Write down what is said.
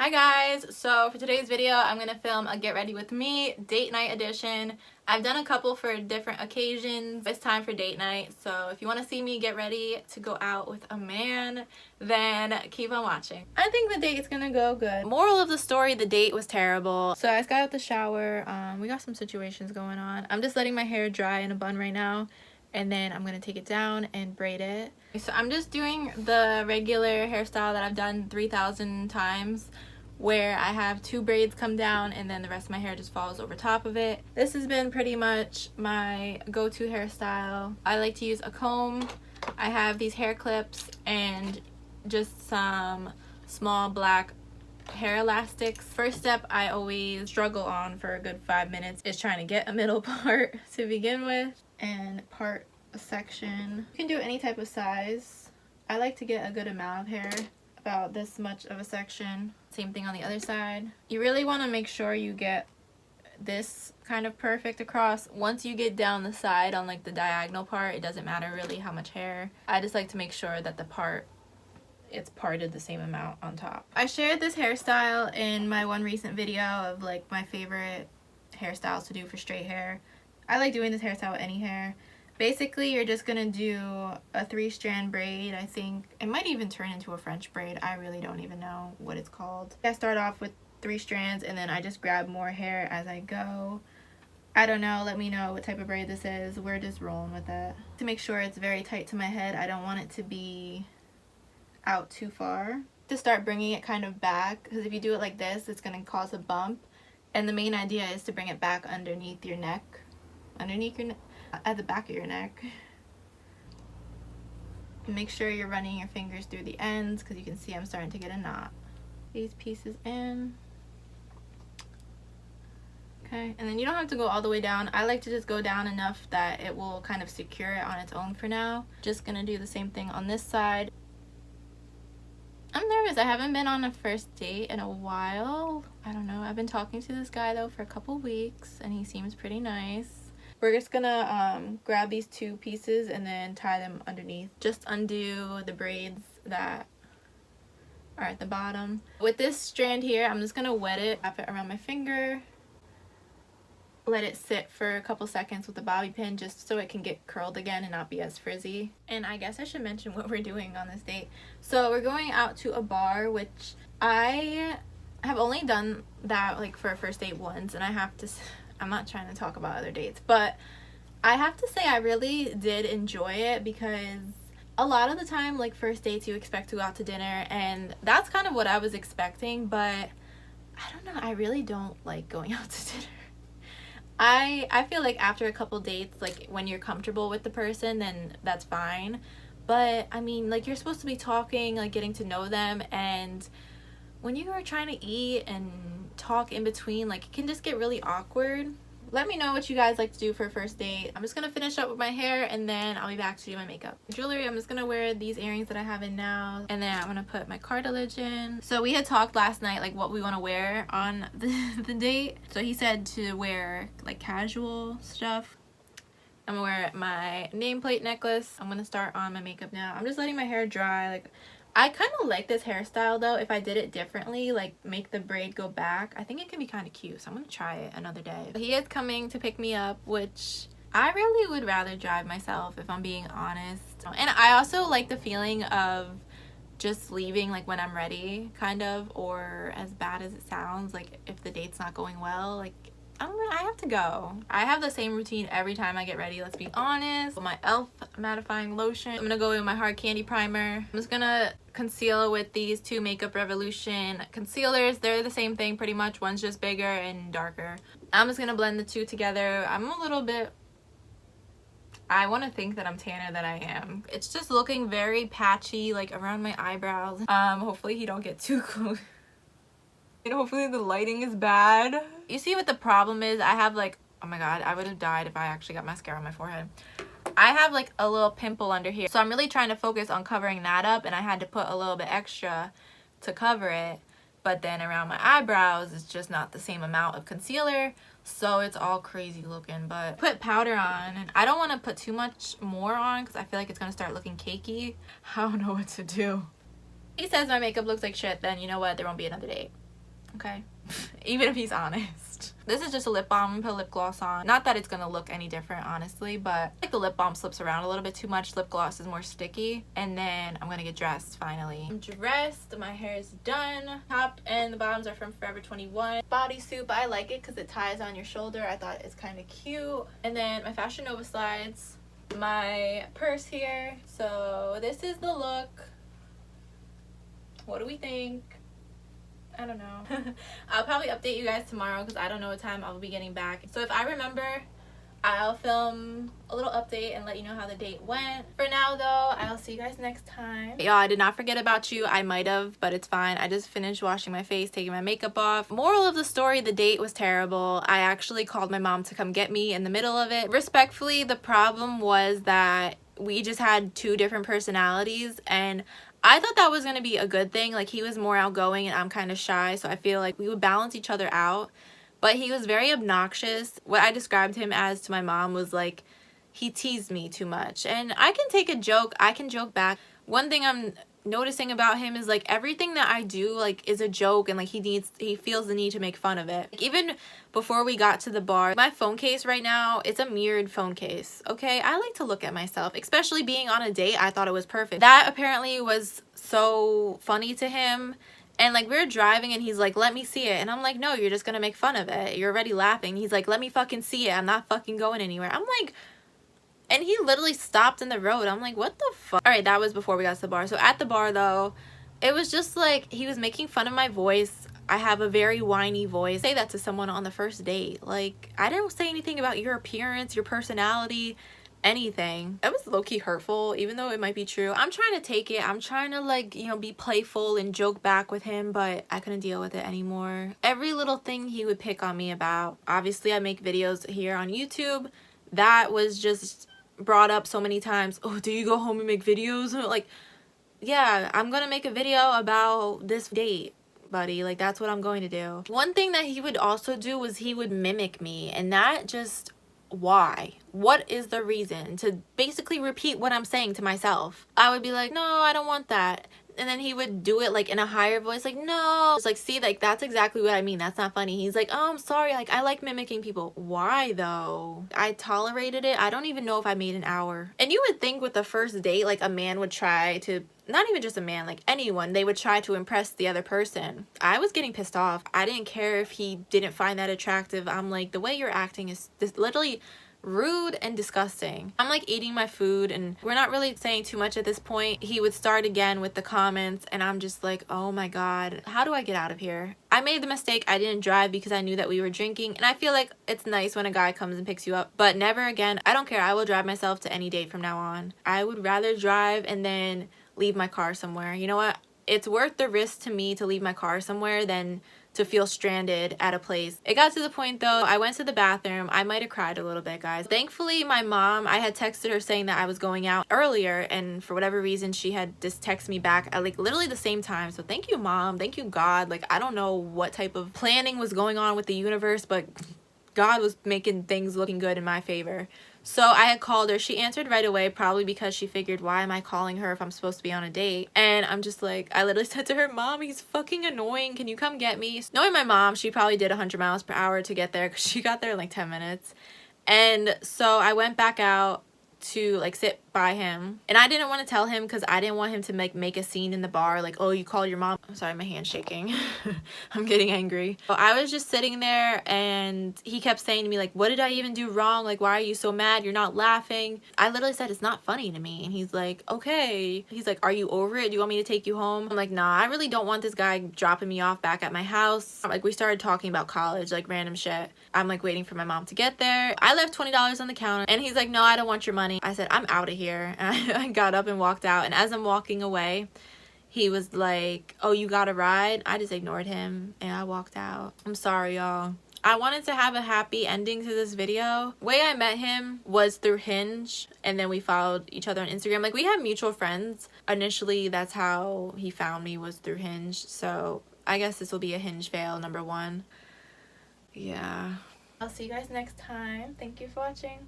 Hi guys, so for today's video I'm going to film a get ready with me date night edition. I've done a couple for different occasions. It's time for date night, so if you want to see me get ready to go out with a man, then keep on watching. I think the date's gonna go good. Moral of the story, the date was terrible. So I just got out the shower. We got some situations going on. I'm just letting my hair dry in a bun right now, and then I'm gonna take it down and braid it. So I'm just doing the regular hairstyle that I've done 3,000 times, where I have two braids come down and then the rest of my hair just falls over top of it. This has been pretty much my go-to hairstyle. I like to use a comb. I have these hair clips and just some small black hair elastics. First step I always struggle on for a good 5 minutes is trying to get a middle part to begin with and part a section. You can do any type of size. I like to get a good amount of hair, about this much of a section. Same thing on the other side. You really want to make sure you get this kind of perfect across. Once you get down the side on like the diagonal part, it doesn't matter really how much hair. I just like to make sure that it's parted the same amount on top. I shared this hairstyle in my one recent video of like my favorite hairstyles to do for straight hair. I like doing this hairstyle with any hair. Basically, you're just gonna do a 3-strand braid. I think it might even turn into a French braid. I really don't even know what it's called. I start off with 3 strands and then I just grab more hair as I go. I don't know, let me know what type of braid this is. We're just rolling with it. To make sure it's very tight to my head, I don't want it to be out too far. To start bringing it kind of back, because if you do it like this, it's gonna cause a bump. And the main idea is to bring it back underneath your neck. At the back of your neck. Make sure you're running your fingers through the ends because you can see I'm starting to get a knot. These pieces in. Okay, and then you don't have to go all the way down. I like to just go down enough that it will kind of secure it on its own for now. Just gonna do the same thing on this side. I'm nervous. I haven't been on a first date in a while. I don't know. I've been talking to this guy though for a couple weeks and he seems pretty nice. We're just gonna grab these 2 pieces and then tie them underneath. Just undo the braids that are at the bottom. With this strand here, I'm just gonna wet it, wrap it around my finger, let it sit for a couple seconds with a bobby pin just so it can get curled again and not be as frizzy. And I guess I should mention what we're doing on this date. So we're going out to a bar, which I have only done that like for a first date once, and I'm not trying to talk about other dates, but I have to say I really did enjoy it because a lot of the time, like first dates, you expect to go out to dinner, and that's kind of what I was expecting, but I don't know, I really don't like going out to dinner. I feel like after a couple dates, like when you're comfortable with the person, then that's fine. But I mean, like you're supposed to be talking, like getting to know them, and when you are trying to eat and talk in between, like it can just get really awkward. Let me know what you guys like to do for a first date. I'm just gonna finish up with my hair and then I'll be back to do my makeup. Jewelry, I'm just gonna wear these earrings that I have in now, and then I'm gonna put my cartilage in. So we had talked last night like what we want to wear on the date. So he said to wear like casual stuff. I'm gonna wear my nameplate necklace. I'm gonna start on my makeup now. I'm just letting my hair dry. Like I kind of like this hairstyle though. If I did it differently, like make the braid go back, I think it can be kind of cute. So I'm gonna try it another day. He is coming to pick me up, which I really would rather drive myself if I'm being honest. And I also like the feeling of just leaving like when I'm ready, kind of, or as bad as it sounds, like if the date's not going well, like I have to go. I have the same routine every time I get ready, let's be honest. My e.l.f. mattifying lotion. I'm gonna go in my hard candy primer. I'm just gonna conceal with these 2 Makeup Revolution concealers. They're the same thing pretty much. One's just bigger and darker. I'm just gonna blend the 2 together. I want to think that I'm tanner than I am. It's just looking very patchy like around my eyebrows. Hopefully he don't get too close. And hopefully the lighting is bad. You see what the problem is? I have like, oh my god, I would have died if I actually got mascara on my forehead. I have like a little pimple under here. So I'm really trying to focus on covering that up, and I had to put a little bit extra to cover it. But then around my eyebrows, it's just not the same amount of concealer. So it's all crazy looking. But put powder on, and I don't want to put too much more on because I feel like it's going to start looking cakey. I don't know what to do. He says my makeup looks like shit, then you know what? There won't be another date. okay? Even if he's honest. This is just a lip balm. I'm gonna put lip gloss on. Not that it's gonna look any different, honestly, but like the lip balm slips around a little bit too much. Lip gloss is more sticky. And then I'm gonna get dressed finally. I'm dressed. My hair is done. Top and the bottoms are from Forever 21 bodysuit, but I like it because it ties on your shoulder. I thought it's kind of cute. And then my Fashion Nova slides. My purse here. So this is the look. What do we think? I don't know. I'll probably update you guys tomorrow because I don't know what time I will be getting back. So if I remember, I'll film a little update and let you know how the date went. For now though, I'll see you guys next time. Y'all, I did not forget about you. I might have, but it's fine. I just finished washing my face, taking my makeup off. Moral of the story, the date was terrible. I actually called my mom to come get me in the middle of it. Respectfully, the problem was that we just had two different personalities, and I thought that was going to be a good thing. Like, he was more outgoing and I'm kind of shy, so I feel like we would balance each other out. But he was very obnoxious. What I described him as to my mom was like, he teased me too much. And I can take a joke. I can joke back. One thing I'm noticing about him is like everything that I do like is a joke, and like he feels the need to make fun of it. Like, even before we got to the bar, my phone case right now, it's a mirrored phone case. Okay, I like to look at myself, especially being on a date. I thought it was perfect. That apparently was so funny to him. And like we were driving and he's like, let me see it. And I'm like, no, you're just gonna make fun of it. You're already laughing. He's like, let me fucking see it. I'm not fucking going anywhere. I'm like, and he literally stopped in the road. I'm like, what the fuck? All right, that was before we got to the bar. So at the bar though, it was just like he was making fun of my voice. I have a very whiny voice. Say that to someone on the first date. Like, I didn't say anything about your appearance, your personality, anything. That was low-key hurtful, even though it might be true. I'm trying to take it. I'm trying to like, you know, be playful and joke back with him, but I couldn't deal with it anymore. Every little thing he would pick on me about. Obviously, I make videos here on YouTube. That was just brought up so many times. Oh, do you go home and make videos? Like, yeah, I'm gonna make a video about this date, buddy. Like, that's what I'm going to do. One thing that he would also do was he would mimic me, and that just, why? What is the reason? To basically repeat what I'm saying to myself. I would be like, no, I don't want that. And then he would do it like in a higher voice, like, no. It's like, see, like, that's exactly what I mean. That's not funny. He's like, oh, I'm sorry. Like, I like mimicking people. Why though? I tolerated it. I don't even know if I made an hour. And you would think with the first date, like a man would try to, not even just a man, like anyone, they would try to impress the other person. I was getting pissed off. I didn't care if he didn't find that attractive. I'm like, the way you're acting is this literally rude and disgusting. I'm like eating my food and we're not really saying too much at this point. He would start again with the comments and I'm just like, oh my god, how do I get out of here? I made the mistake. I didn't drive because I knew that we were drinking, and I feel like it's nice when a guy comes and picks you up, but never again. I don't care. I will drive myself to any date from now on. I would rather drive and then leave my car somewhere. You know what? It's worth the risk to me to leave my car somewhere than to feel stranded at a place. It got to the point though, I went to the bathroom. I might have cried a little bit, guys. Thankfully, my mom, I had texted her saying that I was going out earlier, and for whatever reason, she had just texted me back at like literally the same time. So thank you, Mom. Thank you, God. Like, I don't know what type of planning was going on with the universe, but God was making things looking good in my favor. So I had called her. She answered right away, probably because she figured, why am I calling her if I'm supposed to be on a date? And I'm just like, I literally said to her, Mom, he's fucking annoying. Can you come get me? Knowing my mom, she probably did 100 miles per hour to get there because she got there in like 10 minutes. And so I went back out to like sit by him, and I didn't want to tell him because I didn't want him to make a scene in the bar, like, oh, you called your mom. I'm sorry, my hand's shaking. I'm getting angry. So I was just sitting there and he kept saying to me like, what did I even do wrong? Like, why are you so mad? You're not laughing. I literally said, it's not funny to me. And he's like, okay. He's like, are you over it? Do you want me to take you home? I'm like, nah, I really don't want this guy dropping me off back at my house. Like, we started talking about college, like random shit. I'm like waiting for my mom to get there. I left $20 on the counter and he's like, no, I don't want your money. I said, I'm out of here. And I got up and walked out, and as I'm walking away, he was like, oh, you got a ride? I just ignored him and I walked out. I'm sorry, y'all. I wanted to have a happy ending to this video. The way I met him was through Hinge, and then we followed each other on Instagram. Like, we had mutual friends. Initially, that's how he found me, was through Hinge. So I guess this will be a Hinge fail number 1. Yeah. I'll see you guys next time. Thank you for watching.